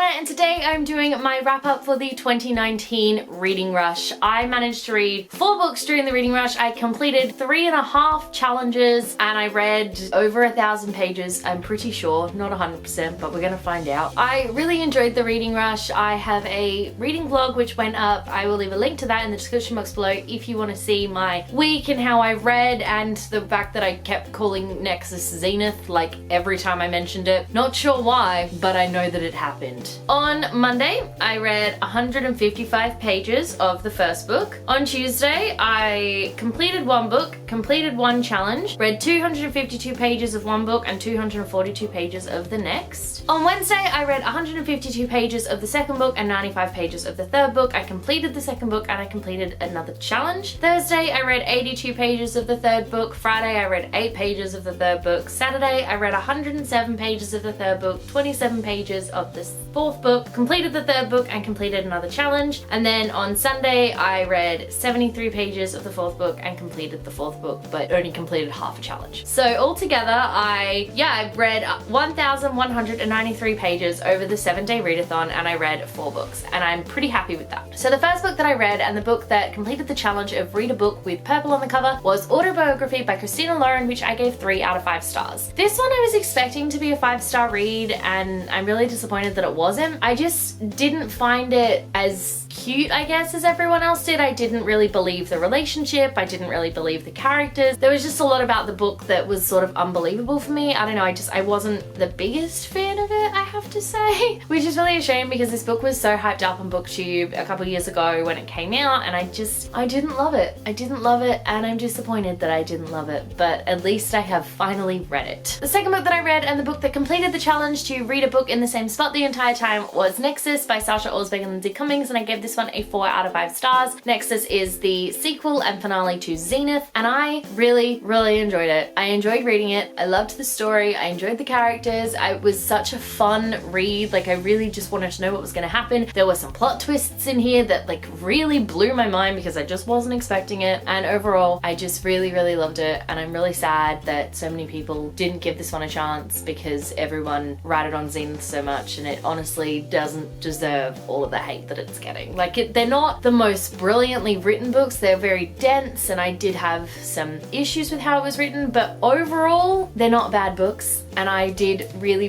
Jenna and today I'm doing my wrap up for the 2019 reading rush. I managed to read 4 books during the reading rush. I completed 3.5 challenges and I read over 1,000 pages, I'm pretty sure, not 100%, but we're gonna find out. I really enjoyed the reading rush. I have a reading vlog which went up. I will leave a link to that in the description box below if you want to see my week and how I read, and the fact that I kept calling Nexus Zenith like every time I mentioned it. Not sure why, but I know that it happened. On Monday, I read 155 pages of the first book. On Tuesday, I completed 1 book, completed 1 challenge, read 252 pages of 1 book and 242 pages of the next. On Wednesday, I read 152 pages of the second book and 95 pages of the third book. I completed the second book and I completed another challenge. Thursday, I read 82 pages of the third book. Friday, I read 8 pages of the third book. Saturday, I read 107 pages of the third book, 27 pages of the fourth book, completed the third book and completed another challenge. And then on Sunday, I read 73 pages of the fourth book and completed the fourth book, but only completed half a challenge. So altogether, I read 1,193 pages over the 7-day readathon and I read 4 books, and I'm pretty happy with that. So the first book that I read and the book that completed the challenge of read a book with purple on the cover was Autobiography by Christina Lauren, which I gave 3 out of 5 stars. This one I was expecting to be a 5-star read and I'm really disappointed that it wasn't. I just didn't find it as cute, I guess, as everyone else did. I didn't really believe the relationship. I didn't really believe the characters. There was just a lot about the book that was sort of unbelievable for me. I don't know, I wasn't the biggest fan of it, I have to say, which is really a shame because this book was so hyped up on BookTube a couple years ago when it came out, and I didn't love it. I didn't love it, and I'm disappointed that I didn't love it, but at least I have finally read it. The second book that I read and the book that completed the challenge to read a book in the same spot the entire time was Nexus by Sasha Orsbeck and Lindsay Cummings, and I gave this one a 4 out of 5 stars. Nexus is the sequel and finale to Zenith, and I really enjoyed it. I enjoyed reading it. I loved the story. I enjoyed the characters. It was such a fun read. Like, I really just wanted to know what was going to happen. There were some plot twists in here that like really blew my mind because I just wasn't expecting it, and overall I just really loved it, and I'm really sad that so many people didn't give this one a chance because everyone ratted on Zenith so much, and it honestly doesn't deserve all of the hate that it's getting. Like, they're not the most brilliantly written books. They're very dense, and I did have some issues with how it was written, but overall they're not bad books, and I did really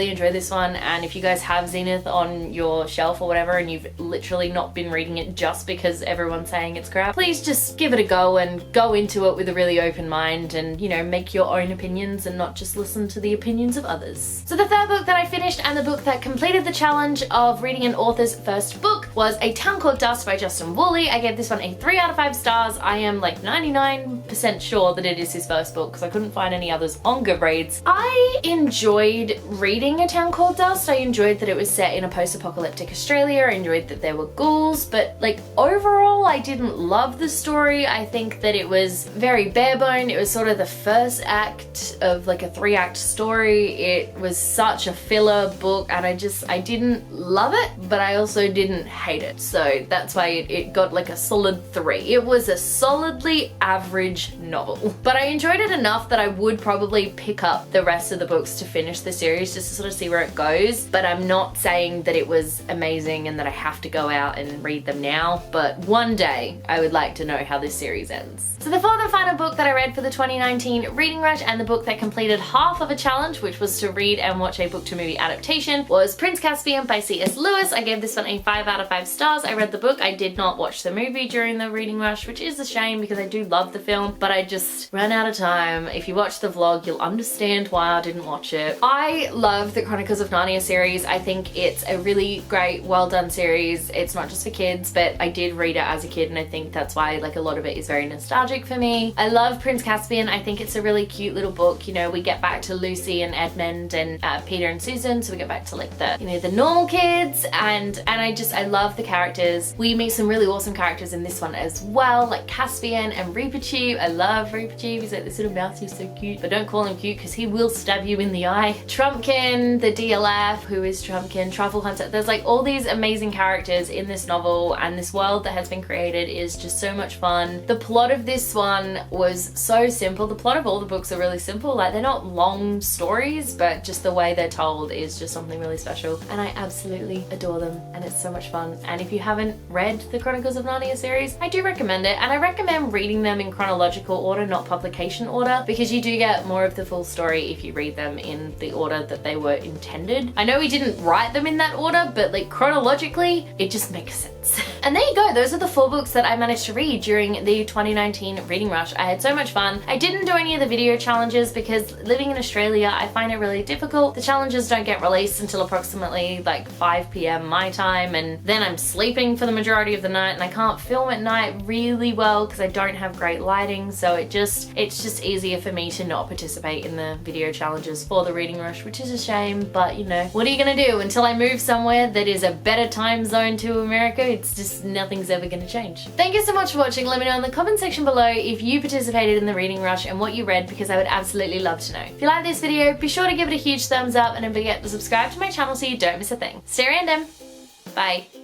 enjoy this one. And if you guys have Zenith on your shelf or whatever and you've literally not been reading it just because everyone's saying it's crap, please just give it a go and go into it with a really open mind and, you know, make your own opinions and not just listen to the opinions of others. So the third book that I finished and the book that completed the challenge of reading an author's first book was A Town Called Dust by Justin Woolley. I gave this one a 3 out of 5 stars. I am like 99% sure that it is his first book because I couldn't find any others on Goodreads. I enjoyed reading A Town Called Dust. I enjoyed that it was set in a post-apocalyptic Australia. I enjoyed that there were ghouls, but like overall I didn't love the story. I think that it was very bare-boned. It was sort of the first act of like a 3-act story. It was such a filler book, and I didn't love it, but I also didn't hate it. So that's why it got like a solid 3. It was a solidly average novel, but I enjoyed it enough that I would probably pick up the rest of the books to finish the series just to sort of see where it goes. But I'm not saying that it was amazing and that I have to go out and read them now, but one day I would like to know how this series ends. So the fourth and final book that I read for the 2019 reading rush and the book that completed half of a challenge, which was to read and watch a book to movie adaptation, was Prince Caspian by C.S. Lewis. I gave this one a 5 out of 5 stars. I read the book. I did not watch the movie during the reading rush, which is a shame because I do love the film, but I just ran out of time. If you watch the vlog, you'll understand why I didn't watch it. I love the Chronicles of Narnia series. I think it's a really great, well done series. It's not just for kids, but I did read it as a kid, and I think that's why like a lot of it is very nostalgic for me. I love Prince Caspian. I think it's a really cute little book. You know, we get back to Lucy and Edmund and Peter and Susan, so we get back to like the, you know, the normal kids, and I love the characters. We meet some really awesome characters in this one as well, like Caspian and Reepichew. I love Reepichew. He's like this little mouse, he's so cute, but don't call him cute because he will stab you in the eye. Trumpkin, the DLS, chef who is Trumpkin, truffle hunter. There's like all these amazing characters in this novel, and this world that has been created is just so much fun. The plot of this one was so simple. The plot of all the books are really simple. Like, they're not long stories, but just the way they're told is just something really special, and I absolutely adore them, and it's so much fun. And if you haven't read the Chronicles of Narnia series, I do recommend it, and I recommend reading them in chronological order, not publication order, because you do get more of the full story if you read them in the order that they were intended. I know we didn't write them in that order, but like chronologically, it just makes sense. And there you go, those are the 4 books that I managed to read during the 2019 reading rush. I had so much fun. I didn't do any of the video challenges because living in Australia, I find it really difficult. The challenges don't get released until approximately like 5 p.m. my time, and then I'm sleeping for the majority of the night, and I can't film at night really well because I don't have great lighting, so it's just easier for me to not participate in the video challenges for the reading rush, which is a shame, but you know, what are you gonna do? Until I move somewhere that is a better time zone to America, it's just nothing's ever gonna change. Thank you so much for watching. Let me know in the comment section below if you participated in the reading rush and what you read, because I would absolutely love to know. If you like this video, be sure to give it a huge thumbs up, and don't forget to subscribe to my channel so you don't miss a thing. Stay random. Bye.